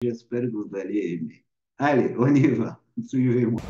J'espère que vous allez aimer. Allez, on y va. Suivez-moi.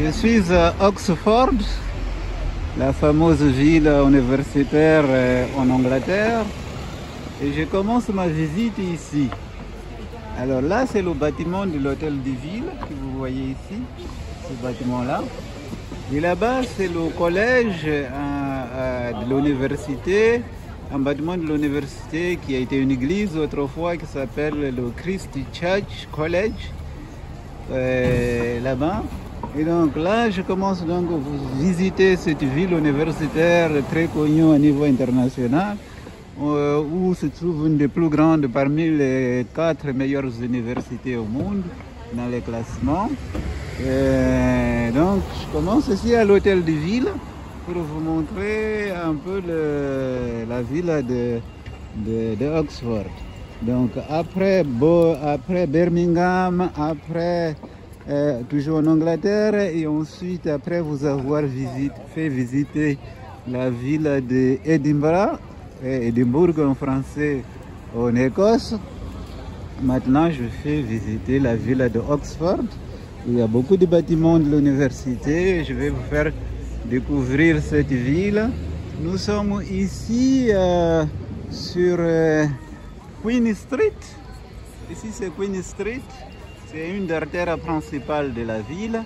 Je suis à Oxford, la fameuse ville universitaire en Angleterre, et je commence ma visite ici. Alors là, c'est le bâtiment de l'hôtel de ville que vous voyez ici, ce bâtiment-là. Et là-bas, c'est le collège de l'université, un bâtiment de l'université qui a été une église autrefois qui s'appelle le Christ Church College, là-bas. Et donc là, je commence donc à visiter cette ville universitaire très connue au niveau international, où se trouve une des plus grandes parmi les 4 meilleures universités au monde dans les classements. Donc, je commence ici à l'hôtel de ville pour vous montrer un peu la ville de Oxford. Donc, après Birmingham, après toujours en Angleterre, et ensuite après vous avoir fait visiter la ville d'Édimbourg, Édimbourg en français en Écosse. Maintenant, je fais visiter la ville de Oxford. Il y a beaucoup de bâtiments de l'université. Je vais vous faire découvrir cette ville. Nous sommes ici sur Queen Street. Ici, c'est Queen Street. C'est une des artères principales de la ville.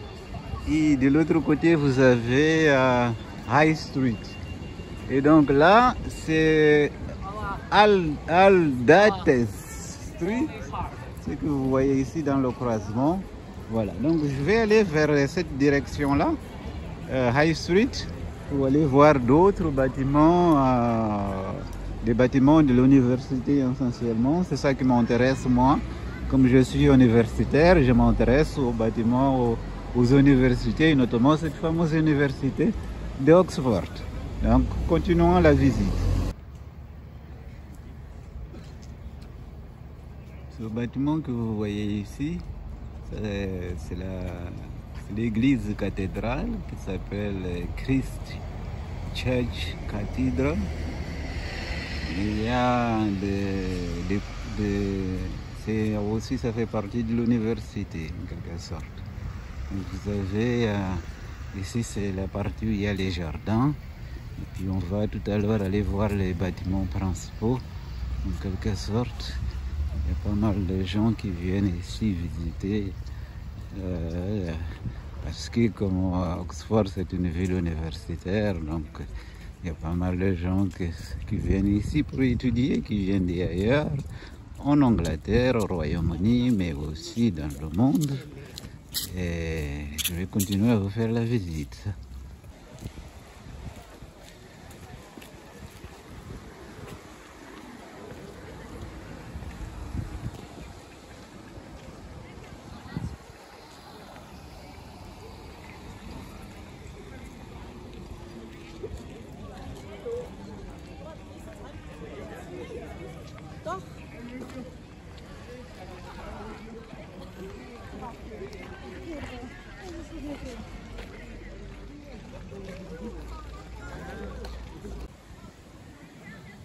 Et de l'autre côté, vous avez High Street. Et donc là, c'est Aldates Street, ce que vous voyez ici dans le croisement. Voilà, donc je vais aller vers cette direction-là, High Street, pour aller voir d'autres bâtiments, des bâtiments de l'université essentiellement. C'est ça qui m'intéresse moi. Comme je suis universitaire, je m'intéresse aux bâtiments, aux universités, et notamment cette fameuse université d'Oxford. Donc, continuons la visite. Ce bâtiment que vous voyez ici, c'est l'église cathédrale qui s'appelle Christ Church Cathedral. Il y a c'est aussi, ça fait partie de l'université en quelque sorte. Donc vous avez ici, c'est la partie où il y a les jardins, et puis on va tout à l'heure aller voir les bâtiments principaux en quelque sorte. Il y a pas mal de gens qui viennent ici visiter parce que comme Oxford c'est une ville universitaire, donc il y a pas mal de gens qui viennent ici pour étudier, qui viennent d'ailleurs, en Angleterre, au Royaume-Uni, mais aussi dans le monde. Et je vais continuer à vous faire la visite.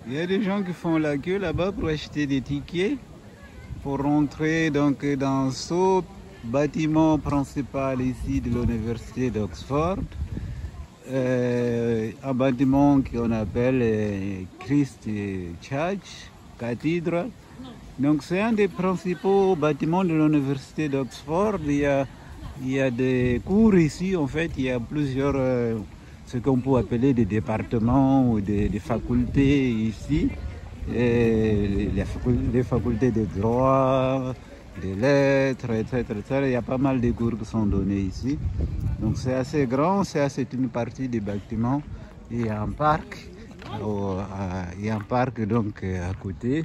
Il y a des gens qui font la queue là-bas pour acheter des tickets pour rentrer donc dans ce bâtiment principal ici de l'université d'Oxford. Un bâtiment qu'on appelle Christ Church Cathedral. Donc c'est un des principaux bâtiments de l'université d'Oxford. Il y a Il y a des cours ici, en fait, il y a plusieurs, ce qu'on peut appeler des départements ou des facultés ici. Et les facultés de droit, des lettres, etc., etc. Il y a pas mal de cours qui sont donnés ici. Donc c'est assez grand, c'est une partie du bâtiment. Il y a un parc, donc à côté.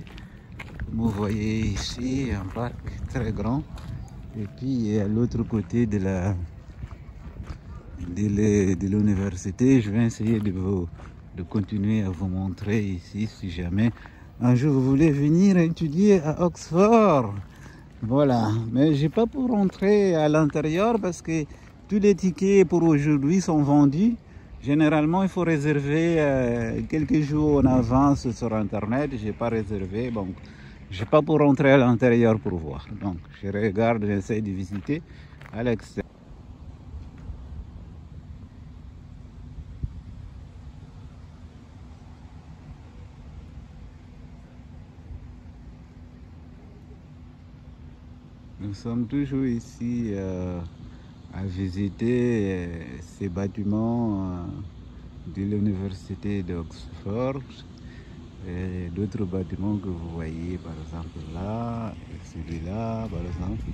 Vous voyez ici un parc très grand. Et puis à l'autre côté de l'université, je vais essayer de continuer à vous montrer ici si jamais un jour vous voulez venir étudier à Oxford. Voilà, mais j'ai pas pour rentrer à l'intérieur parce que tous les tickets pour aujourd'hui sont vendus. Généralement, il faut réserver quelques jours en avance sur Internet. J'ai pas réservé, donc j'ai pas pour rentrer à l'intérieur pour voir. Donc, je regarde, j'essaie de visiter à l'extérieur. Nous sommes toujours ici à visiter ces bâtiments de l'université d'Oxford et d'autres bâtiments que vous voyez par exemple là et celui-là par exemple.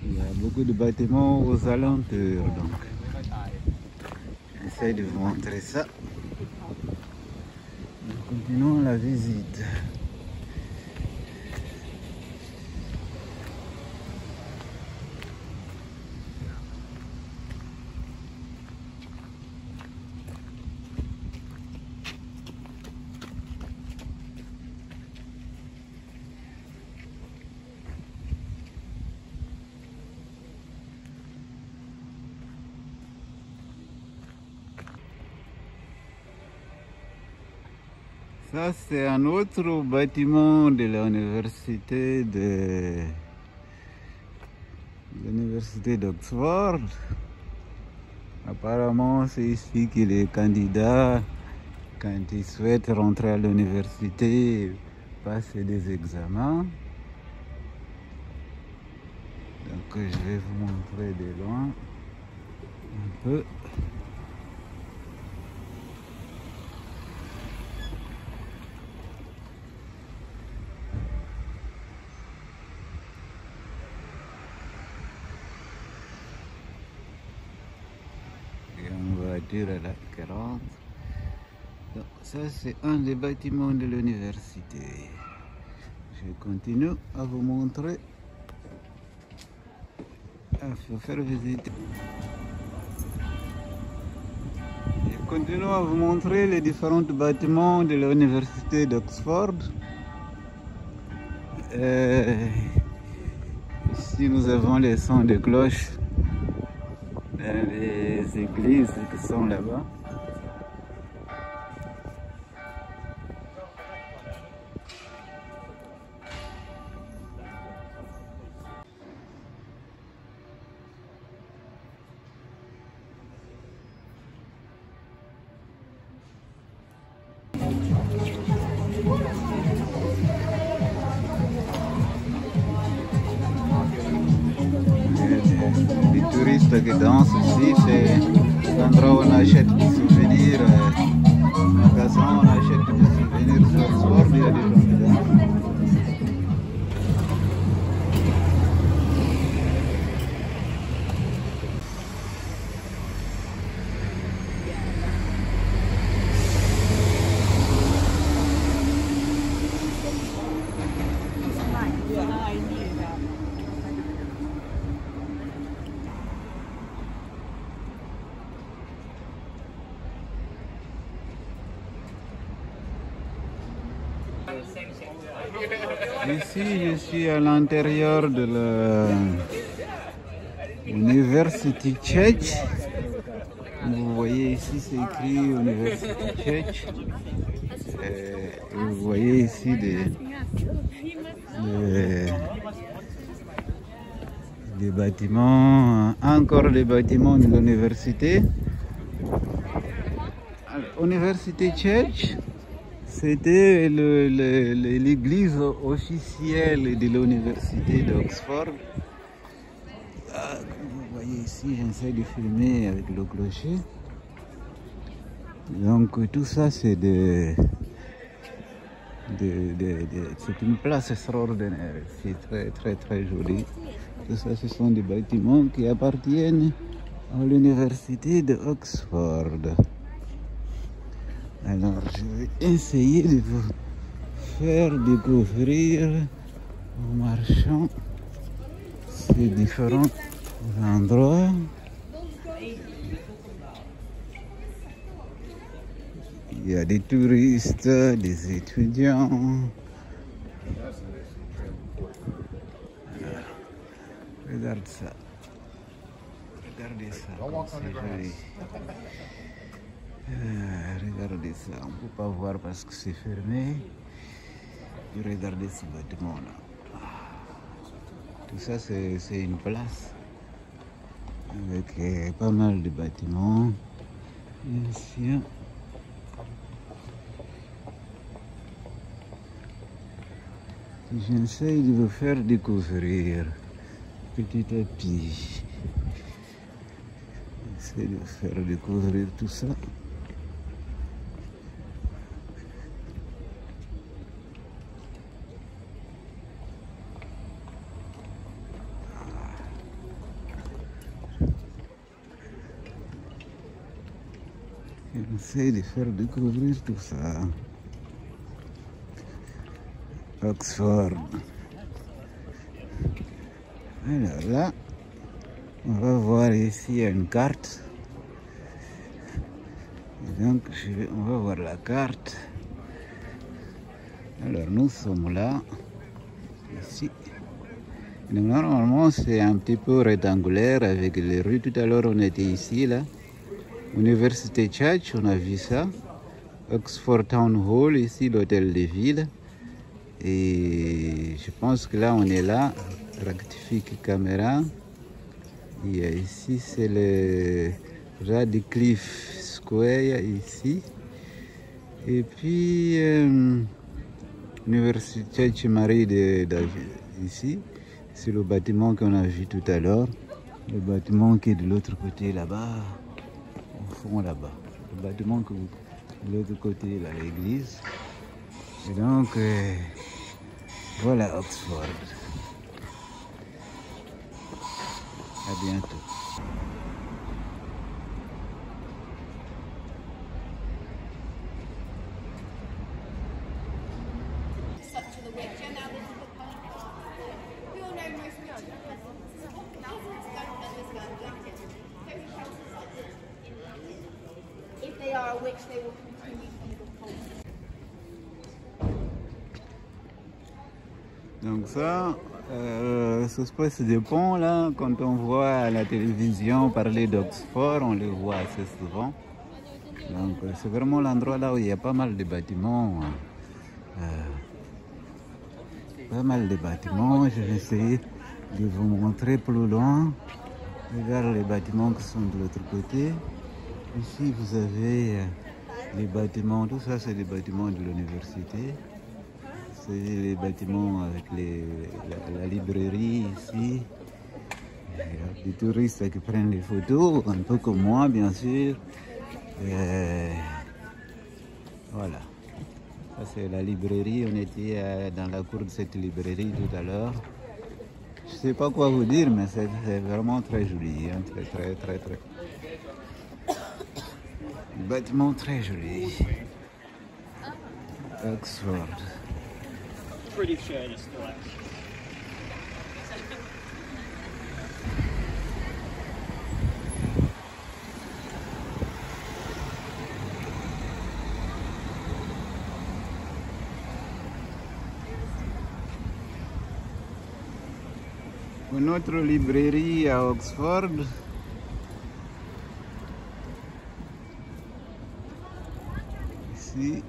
Il y a beaucoup de bâtiments aux alentours, donc j'essaie de vous montrer ça. Nous continuons la visite. Ça, c'est un autre bâtiment de l'université d'Oxford. Apparemment, c'est ici que les candidats, quand ils souhaitent rentrer à l'université, passent des examens. Donc, je vais vous montrer de loin un peu. À la 40. Donc, ça c'est un des bâtiments de l'université. Je continue à vous montrer, à vous faire visiter. Je continue à vous montrer les différents bâtiments de l'université d'Oxford. Ici nous avons les sons de cloches dans les églises qui sont là-bas. Les touristes qui dansent ici, c'est l'endroit où on achète des souvenirs, magasin où on achète des souvenirs sur Oxford, il y a des gens qui dansent. Ici, je suis à l'intérieur de l'University Church. Vous voyez ici, c'est écrit University Church. Et vous voyez ici des bâtiments, encore des bâtiments de l'université. University Church, c'était l'église officielle de l'université d'Oxford. Comme vous voyez ici, j'essaie de filmer avec le clocher. Donc tout ça, c'est c'est une place extraordinaire. C'est très très très joli. Tout ça, ce sont des bâtiments qui appartiennent à l'université de Oxford. Alors, je vais essayer de vous faire découvrir en marchant ces différents endroits. Il y a des touristes, des étudiants. Regarde ça. Regardez ça. C'est joli. Regardez ça. On ne peut pas voir parce que c'est fermé. Et regardez ce bâtiment-là. Tout ça, c'est une place avec pas mal de bâtiments anciens. J'essaie de vous faire découvrir petit à petit. J'essaie de vous faire découvrir tout ça. J'essaie de faire découvrir tout ça. Oxford. Alors là, on va voir ici une carte. Et donc, on va voir la carte. Alors, nous sommes là, ici. Donc, normalement, c'est un petit peu rectangulaire avec les rues. Tout à l'heure, on était ici, là. Université Church, on a vu ça. Oxford Town Hall, ici, l'hôtel de ville. Et je pense que là, on est là. Rectifie caméra. Et ici, c'est le Radcliffe Square, ici. Et puis, Université Church Marie ici. C'est le bâtiment qu'on a vu tout à l'heure. Le bâtiment qui est de l'autre côté, là-bas. Au fond, là-bas. Le bâtiment de l'autre côté, là, l'église. Et donc, voilà Oxford. À bientôt. If they are, which they will continue to be the Donc ça se passe des ponts là, quand on voit à la télévision parler d'Oxford, on les voit assez souvent. Donc c'est vraiment l'endroit là où il y a pas mal de bâtiments. Pas mal de bâtiments, je vais essayer de vous montrer plus loin. Regarde les bâtiments qui sont de l'autre côté. Ici vous avez les bâtiments, tout ça c'est des bâtiments de l'université. C'est les bâtiments avec la librairie ici. Il y a des touristes qui prennent des photos, un peu comme moi bien sûr. Voilà. Ça c'est la librairie, on était dans la cour de cette librairie tout à l'heure. Je ne sais pas quoi vous dire, mais c'est vraiment très joli, hein, très. Bâtiment très joli. Oxford. Pretty sure it's correct. Une autre librairie à Oxford. Ici.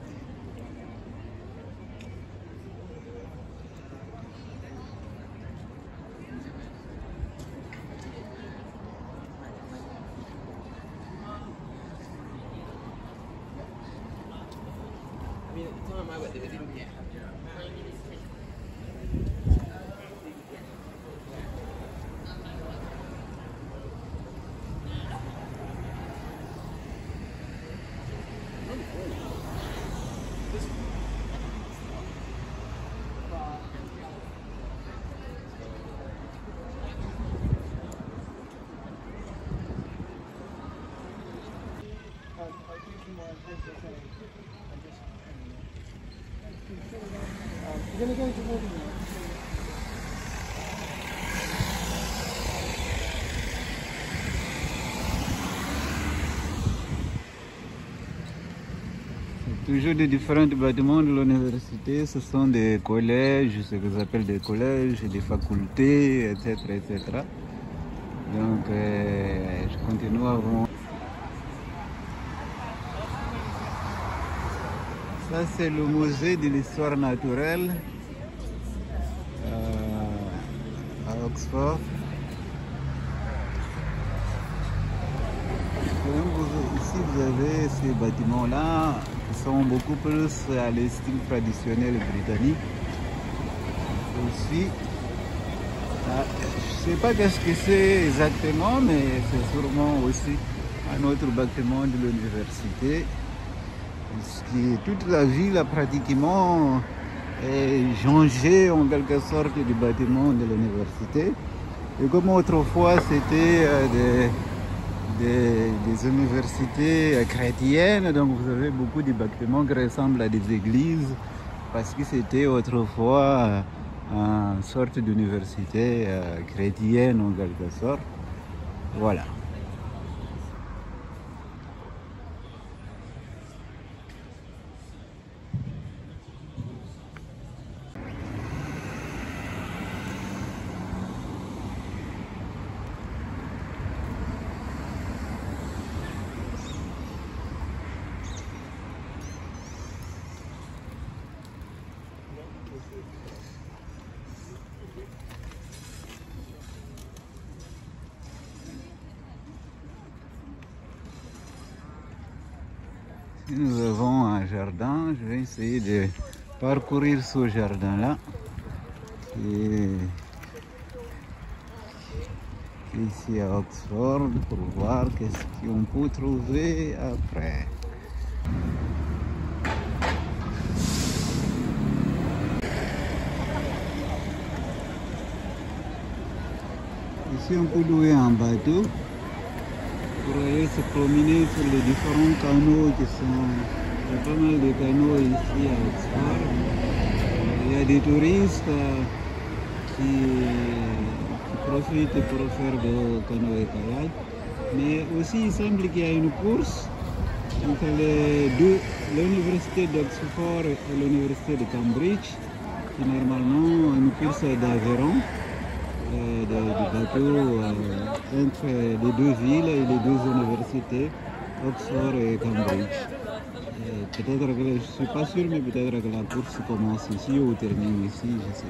Toujours des différents bâtiments de l'université, ce sont des collèges, ce que j'appelle des collèges, des facultés, etc. etc. Donc je continue à voir. Ça c'est le musée de l'histoire naturelle à Oxford. Ici vous avez ces bâtiments-là qui sont beaucoup plus à l'estime traditionnel britannique. Aussi, je ne sais pas qu'est-ce que c'est exactement, mais c'est sûrement aussi un autre bâtiment de l'université. Toute la ville a pratiquement changé en quelque sorte du bâtiment de l'université. Et comme autrefois c'était des universités chrétiennes, donc vous avez beaucoup de bâtiments qui ressemblent à des églises parce que c'était autrefois une sorte d'université chrétienne en quelque sorte. Voilà. Nous avons un jardin, je vais essayer de parcourir ce jardin-là. Ici à Oxford pour voir qu'est-ce qu'on peut trouver après. Ici on peut louer un bateau pour aller se promener sur les différents canaux qui sont... Il y a pas mal de canaux ici à Oxford. Il y a des touristes qui profitent pour faire de canoë et kayak. Mais aussi il semble qu'il y a une course entre l'université d'Oxford et l'université de Cambridge. Qui normalement une course d'aviron. Du bateau entre les deux villes et les deux universités, Oxford et Cambridge. Peut-être que, je ne suis pas sûr, mais peut-être que la course commence ici ou termine ici, je sais.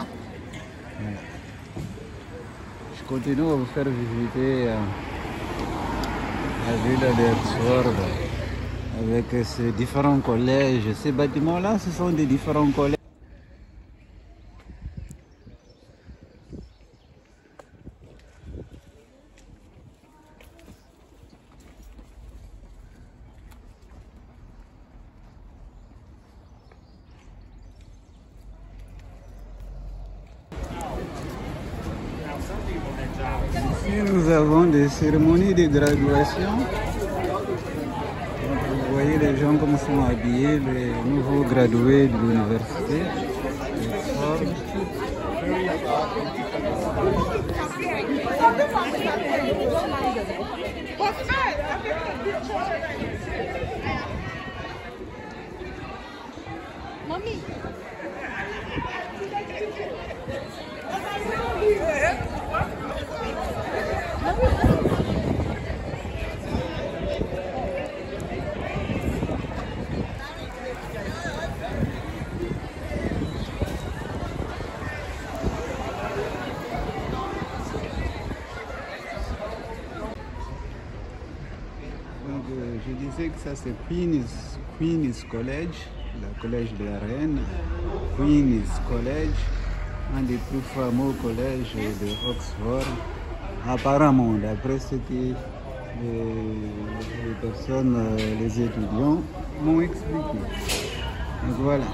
Voilà. Je continue à vous faire visiter la ville d'Oxford avec ces différents collèges. Ces bâtiments-là, ce sont des différents collèges. Ici, nous avons des cérémonies de graduation. Donc, vous voyez les gens comme sont habillés, les nouveaux gradués de l'université. Je disais que ça c'est Queen's College, le collège de la reine. Queen's College, un des plus fameux collèges de Oxford, apparemment, d'après ce que les personnes, les étudiants m'ont expliqué. Donc voilà.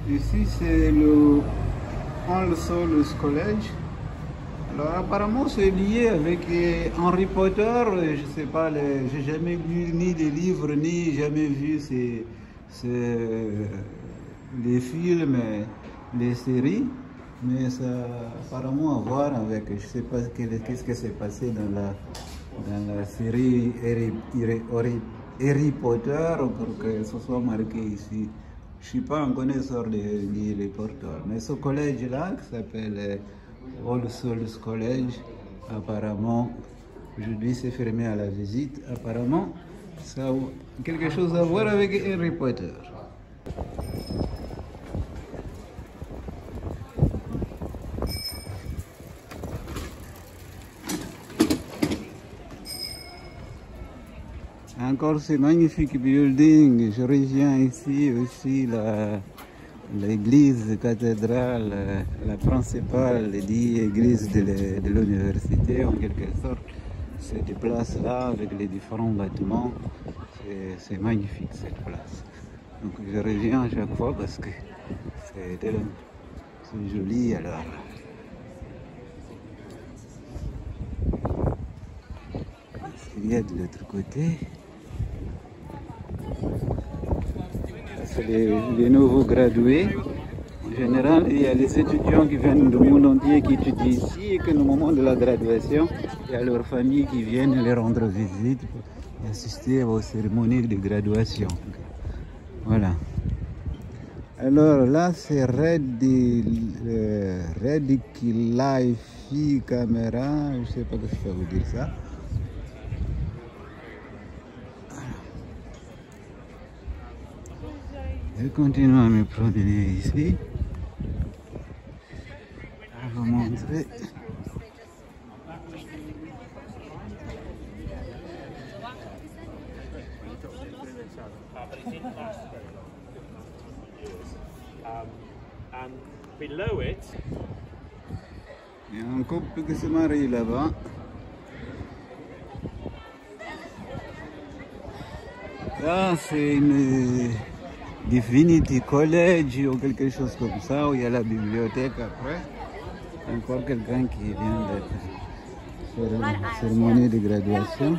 Ici c'est le All Souls College. Alors apparemment c'est lié avec Harry Potter, je sais pas, j'ai jamais lu ni les livres ni jamais vu les films, les séries, mais ça a apparemment à voir avec, je sais pas qu'est-ce qui s'est passé dans la série Harry Potter pour que ce soit marqué ici. Je suis pas un connaisseur de Harry Potter, mais ce collège-là qui s'appelle All Souls College, apparemment, aujourd'hui c'est fermé à la visite, apparemment ça a quelque chose à voir avec Harry Potter. Encore ce magnifique building, je reviens ici aussi l'église cathédrale, la principale dit église de l'université en quelque sorte. Cette place-là avec les différents bâtiments, c'est magnifique cette place. Donc je reviens à chaque fois parce que c'est joli alors. Il y a de l'autre côté. C'est les nouveaux gradués. En général, il y a les étudiants qui viennent du monde entier qui étudient ici et que au moment de la graduation, il y a leurs familles qui viennent les rendre visite pour assister aux cérémonies de graduation. Voilà. Alors là, c'est Red Life Camera, je ne sais pas ce que ça veut dire ça. Je continue à me promener ici. Je vais vous montrer. And below it, il y a un couple qui se marie là-bas. Là, c'est une Divinity College ou quelque chose comme ça, où il y a la bibliothèque après. Encore quelqu'un qui vient d'être sur la cérémonie de graduation.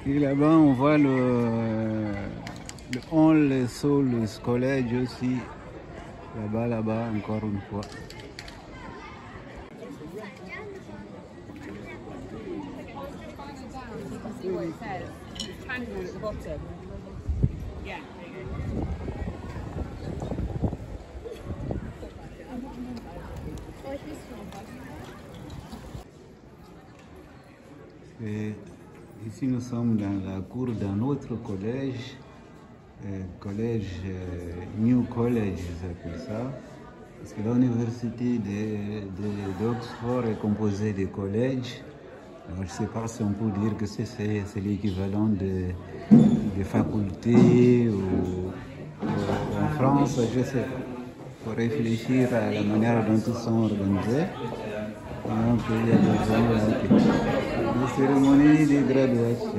Et là-bas, on voit le All Souls College aussi. Là-bas, encore une fois. Et ici, nous sommes dans la cour d'un autre collège. New College, ils appellent ça, parce que l'université d'Oxford est composée de collèges. Alors, je ne sais pas si on peut dire que c'est l'équivalent de facultés ou en France, je sais pas. Il faut réfléchir à la manière dont ils sont organisés. Donc, il y a des cérémonies de graduation.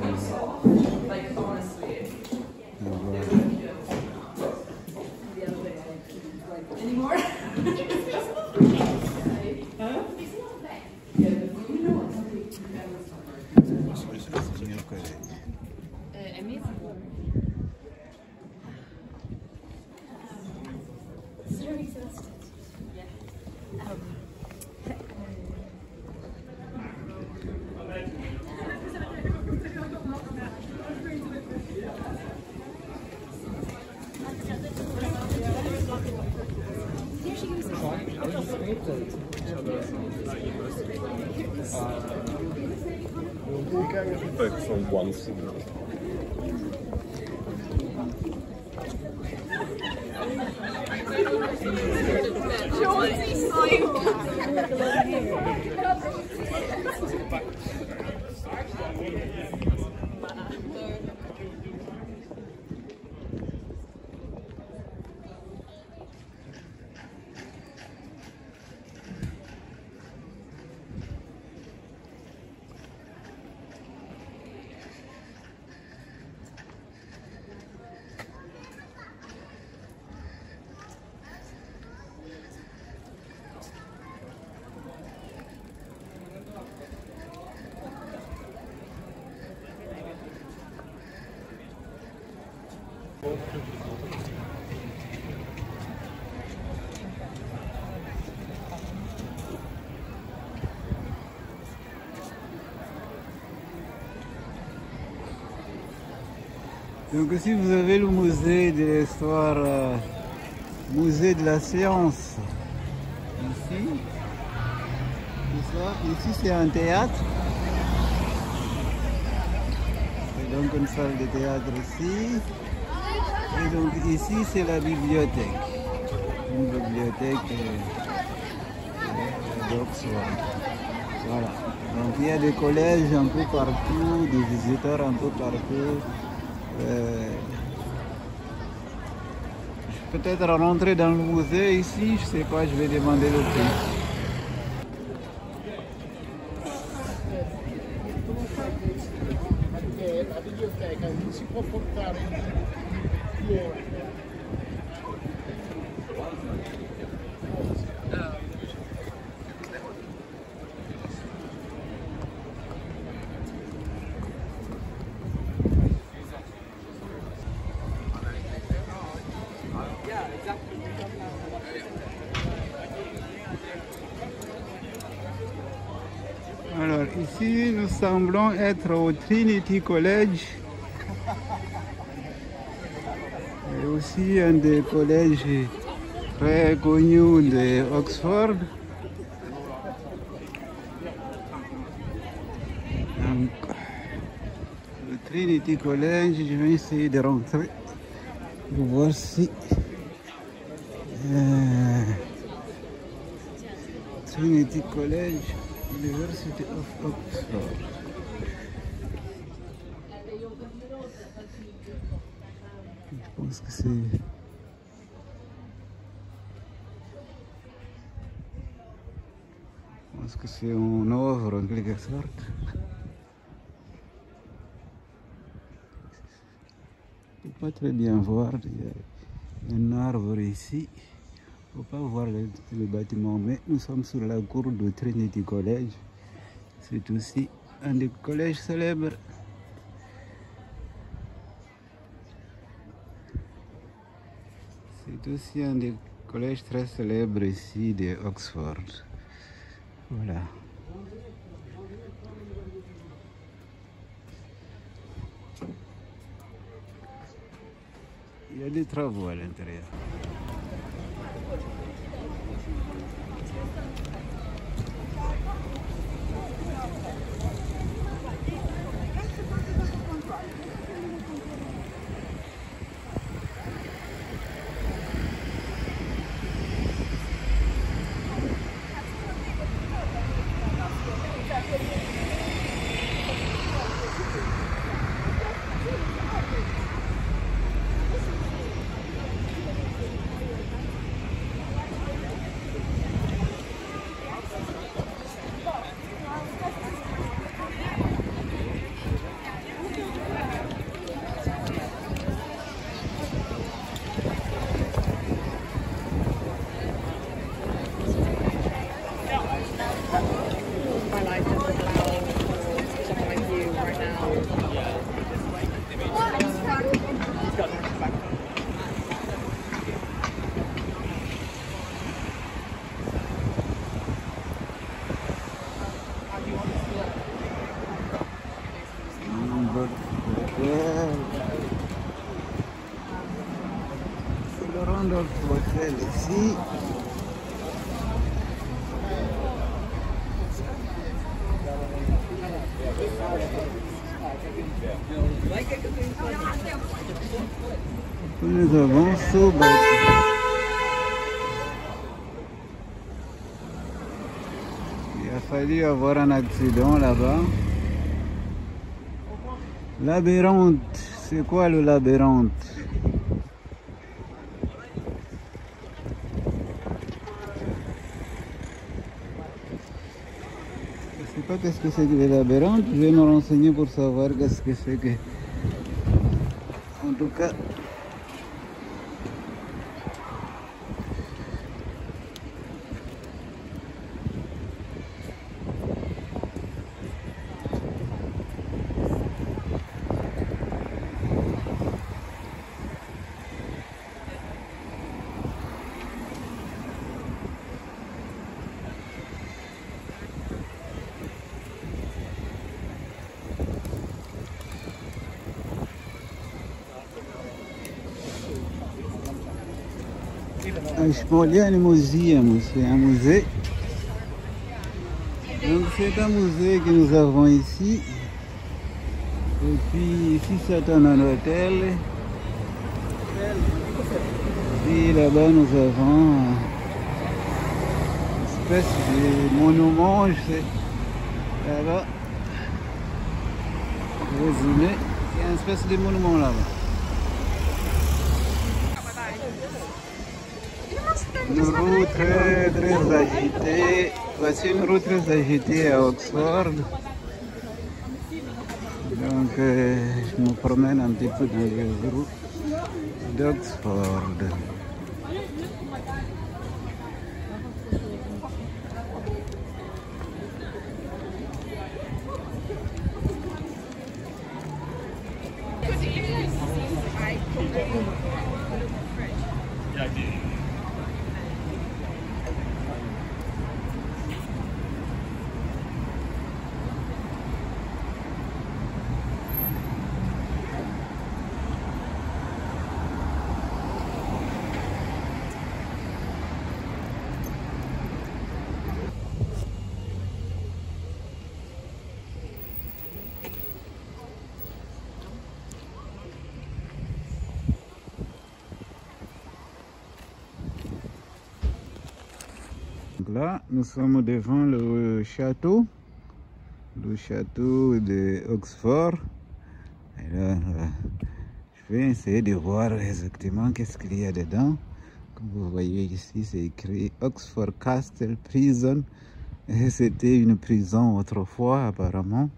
Focus on one signal. Donc ici vous avez le musée de l'histoire, musée de la science. Ici, c'est ça. Ici c'est un théâtre. Et donc une salle de théâtre ici. Et donc ici c'est la bibliothèque. Une bibliothèque d'Oxford. Voilà. Donc il y a des collèges un peu partout, des visiteurs un peu partout. Je peux peut-être rentrer dans le musée ici, je sais pas, je vais demander le prix. Alors ici nous semblons être au Trinity College. Et aussi un des collèges très connus de Oxford. Donc, le Trinity College, je vais essayer de rentrer pour voir si Trinity College, University of Oxford. Je pense que c'est... Je pense que c'est en œuvre en quelque sorte. Je ne peux pas très bien voir, il y a un arbre ici. Il ne faut pas voir le bâtiment, mais nous sommes sur la cour de Trinity College. C'est aussi un des collèges célèbres. C'est aussi un des collèges très célèbres ici de Oxford. Voilà. Il y a des travaux à l'intérieur. C'est le Randolph Hotel ici. Nous avons ce bâtiment. Il a fallu avoir un accident là-bas. Labyrinthe, c'est quoi le labyrinthe? Je ne sais pas qu'est-ce que c'est que le labyrinthe, je vais me renseigner pour savoir qu'est-ce que c'est que... En tout cas... Ashmolean Museum, c'est un musée. Donc c'est un musée que nous avons ici. Et puis ici c'est un hôtel. Et là-bas nous avons une espèce de monument, je sais. Là-bas, résumé, il y a une espèce de monument là-bas. Une route très agitée. Voici une route très agitée à Oxford. Donc je me promène un petit peu dans les rues d'Oxford. Donc là, nous sommes devant le château de Oxford. Et là, je vais essayer de voir exactement qu'est-ce qu'il y a dedans. Comme vous voyez ici, c'est écrit Oxford Castle Prison. Et c'était une prison autrefois, apparemment.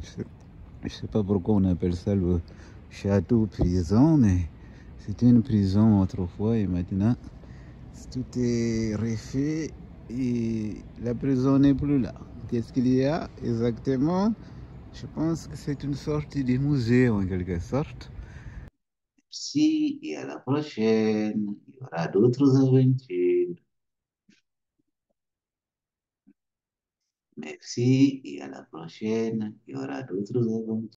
Je ne sais pas pourquoi on appelle ça le château prison, mais c'était une prison autrefois et maintenant tout est refait et la prison n'est plus là. Qu'est-ce qu'il y a exactement? Je pense que c'est une sorte de musée en quelque sorte. Merci et à la prochaine. Il y aura d'autres aventures. Merci et à la prochaine. Il y aura d'autres aventures.